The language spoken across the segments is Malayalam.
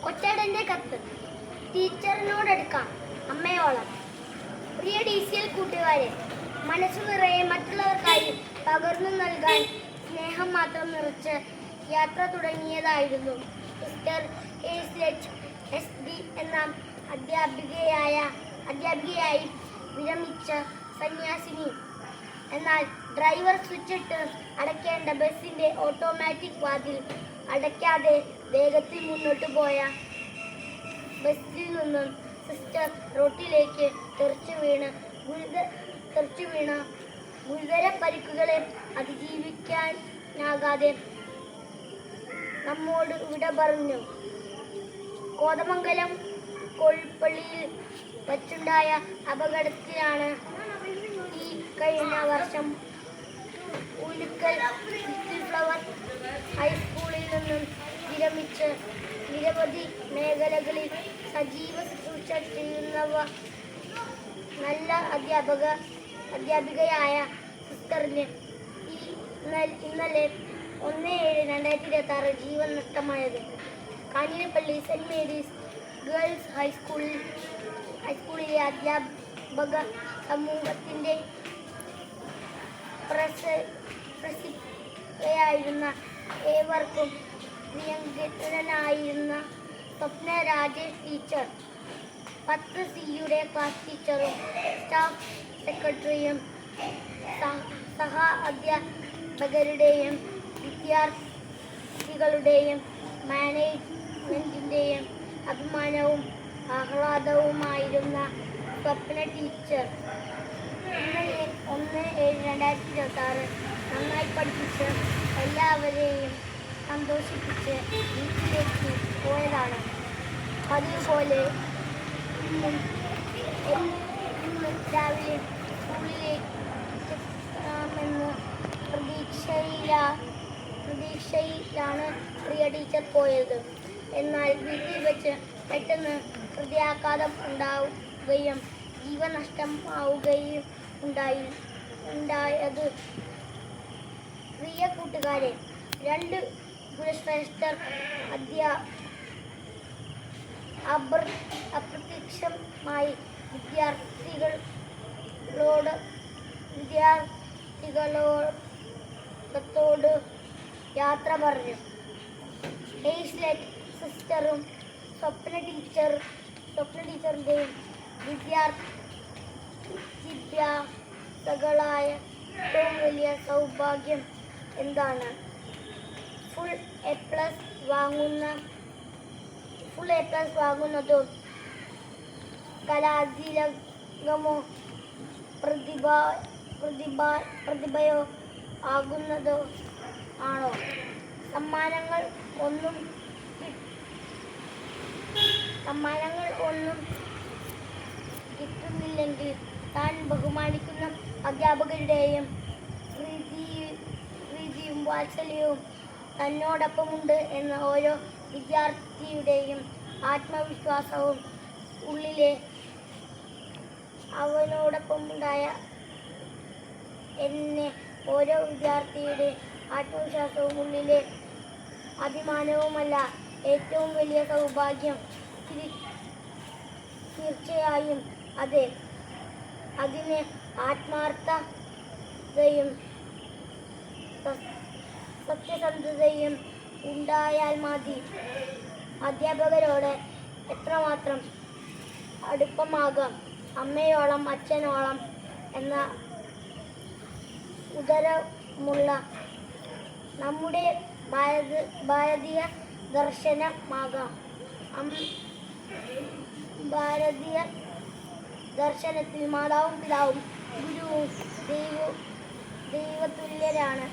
ഒറ്റടന്റെ കത്ത് ടീച്ചറിനോടെടുക്കാം അമ്മയോളം. പ്രിയ DCL കൂട്ടുകാരെ, മനസ്സു നിറയെ മറ്റുള്ളവർക്കായി പകർന്നു നൽകാൻ സ്നേഹം മാത്രം നിറച്ച് യാത്ര തുടങ്ങിയതായിരുന്നു സിസ്റ്റർ ഹെയ്സ്ലെറ്റ് SD എന്ന അധ്യാപികയായി വിരമിച്ച സന്യാസിനി. എന്നാൽ ഡ്രൈവർ സ്വിച്ചിട്ട് അടയ്ക്കേണ്ട ബസിന്റെ ഓട്ടോമാറ്റിക് വാതിൽ അടയ്ക്കാതെ വേഗത്തിൽ മുന്നോട്ട് പോയ ബസ്സിൽ നിന്നും സിസ്റ്റർ റോട്ടിലേക്ക് തെറിച്ചു വീണ ഗുരുതര പരിക്കുകളെ അതിജീവിക്കാനാകാതെ നമ്മോട് വിട പറഞ്ഞു. കോതമംഗലം കോഴിപ്പള്ളിയിൽ വച്ചുണ്ടായ അപകടത്തിലാണ് ഈ കഴിഞ്ഞ വർഷം ഉലുക്കൽ ലിറ്റിൽ ഫ്ലവർ ഹൈസ്കൂളിൽ നിന്നും വിരമിച്ച് നിരവധി മേഖലകളിൽ സജീവ ശുശ്രൂഷ ചെയ്യുന്നവ നല്ല അധ്യാപികയായ സിസ്റ്ററിന് ഇന്നലെ 1/7/2026 ജീവൻ നഷ്ടമായത്. കാഞ്ഞിരപ്പള്ളി സെന്റ് മേരീസ് ഗേൾസ് ഹൈസ്കൂളിലെ അധ്യാപക സമൂഹത്തിന്റെ പ്രസിദ്ധയായിരുന്ന ഏവർക്കും പ്രിയങ്കരനായിരുന്ന സ്വപ്ന രാജേഷ് ടീച്ചർ, 10C ക്ലാസ് ടീച്ചറും സ്റ്റാഫ് സെക്രട്ടറിയും സഹ അധ്യാപകരുടെയും വിദ്യാർത്ഥികളുടെയും മാനേജ്മെന്റിന്റെയും അഭിമാനവും ആഹ്ലാദവുമായിരുന്ന സ്വപ്ന ടീച്ചർ ഇന്നലെ 1/7/2026 നന്നായി പഠിപ്പിച്ച് എല്ലാവരെയും സന്തോഷിപ്പിച്ച് വീട്ടിലേക്ക് പോയതാണ്. പതിവ് പോലെ ഇന്ന് രാവിലെ സ്കൂളിലേക്കെത്താമെന്ന് പ്രതീക്ഷയിലാണ് പ്രിയ ടീച്ചർ പോയത്. എന്നാൽ വീട്ടിൽ വെച്ച് പെട്ടെന്ന് ഹൃദയാഘാതം ഉണ്ടാവുകയും ജീവൻ നഷ്ടമാവുകയും ഉണ്ടായത്. പ്രിയ കൂട്ടുകാരെ, 2 ഗുരുശ്രേഷ്ഠർ അപ്രത്യക്ഷമായി വിദ്യാർത്ഥികളോട് യാത്ര പറഞ്ഞു. ഹെയ്സ്ലെറ്റ് സിസ്റ്ററും സ്വപ്ന ടീച്ചറിന്റെയും വിദ്യാർത്ഥികളായ ഏറ്റവും വലിയ സൗഭാഗ്യം എന്താണ്? ഫുൾ എ പ്ലസ് വാങ്ങുന്നതോ കലാതിലകമോ പ്രതിഭയോ ആകുന്നതോ ആണോ? സമ്മാനങ്ങൾ ഒന്നും കിട്ടുന്നില്ലെങ്കിൽ താൻ ബഹുമാനിക്കുന്ന അധ്യാപകരുടെയും പ്രീതിയും വാത്സല്യവും തന്നോടൊപ്പമുണ്ട് എന്ന ഓരോ വിദ്യാർത്ഥിയുടെയും ആത്മവിശ്വാസവും ഉള്ളിലെ അവനോടൊപ്പമുണ്ടായ എന്നെ ഓരോ വിദ്യാർത്ഥിയുടെ ആത്മവിശ്വാസവും ഉള്ളിലെ അഭിമാനവുമല്ല ഏറ്റവും വലിയ സൗഭാഗ്യം? തീർച്ചയായും അതെ. അതിന് ആത്മാർത്ഥതയും സത്യസന്ധതയും ഉണ്ടായാൽ മതി. അധ്യാപകരോട് എത്രമാത്രം അടുപ്പമാകാം? അമ്മയോളം അച്ഛനോളം എന്ന ഉദരമുള്ള നമ്മുടെ ഭാരതീയ ദർശനമാകാം. ഭാരതീയ ദർശനത്തിൽ മാതാവും പിതാവും ഗുരുവും ദൈവതുല്യരാണ്.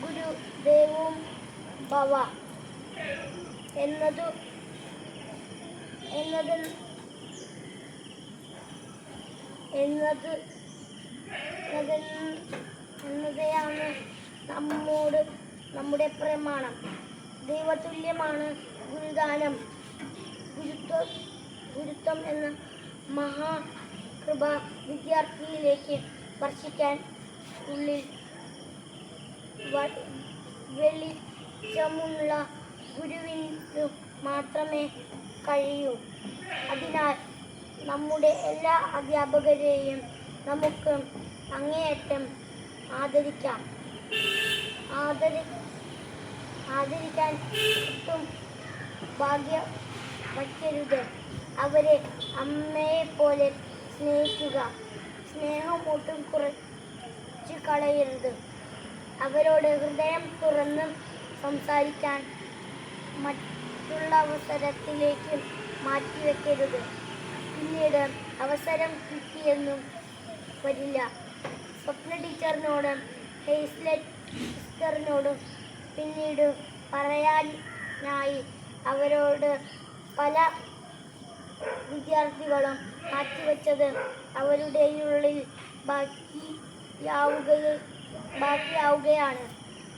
ഗുരു ദേവോം ഭവ എന്നതാണ് നമ്മുടെ പ്രമാണം. ദൈവതുല്യമാണ് ഗുരുദാനം. ഗുരുത്വം എന്ന മഹാകൃപ വിദ്യാർത്ഥിയിലേക്ക് വർഷിക്കാൻ ഉള്ളിൽ വെളിച്ചമുള്ള ഗുരുവിനും മാത്രമേ കഴിയൂ. അതിനാൽ നമ്മുടെ എല്ലാ അധ്യാപകരെയും നമുക്ക് അങ്ങേയറ്റം ആദരിക്കാം. ആദരിക്കാൻ ഒട്ടും ഭാഗ്യം വയ്ക്കരുത്. അവരെ അമ്മയെപ്പോലെ സ്നേഹിക്കുക. സ്നേഹം ഒട്ടും കുറച്ച് കളയരുത്. അവരോട് ഹൃദയം തുറന്ന് സംസാരിക്കാൻ മറ്റുള്ള അവസരത്തിലേക്ക് മാറ്റിവെക്കരുത്. പിന്നീട് അവസരം കിട്ടിയെന്നും വരില്ല. സ്വപ്ന ടീച്ചറിനോടും ഹെയ്സ്ലെറ്റ് സിസ്റ്ററിനോടും പിന്നീട് പറയാനായി അവരോട് പല വിദ്യാർത്ഥികളും മാറ്റിവെച്ചത് അവരുടെ ഉള്ളിൽ ബാക്കിയാവുകയാണ്.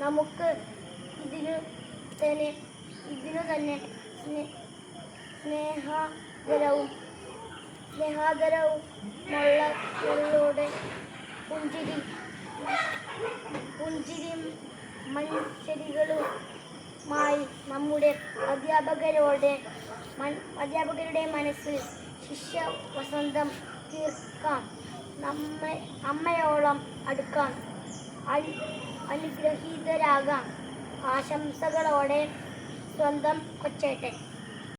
നമുക്ക് ഇതിനു തന്നെ സ്നേഹാദരവുമുള്ളവരുടെ പുഞ്ചിരി മൺചെടികളുമായി നമ്മുടെ അധ്യാപകരുടെ മനസ്സിൽ ശിഷ്യ വസന്തം തീർക്കാം. അമ്മയോളം അടുക്കാം. അനുഗ്രഹീതരാകാം. ആശംസകളോടെ സ്വന്തം കൊച്ചേട്ടൻ.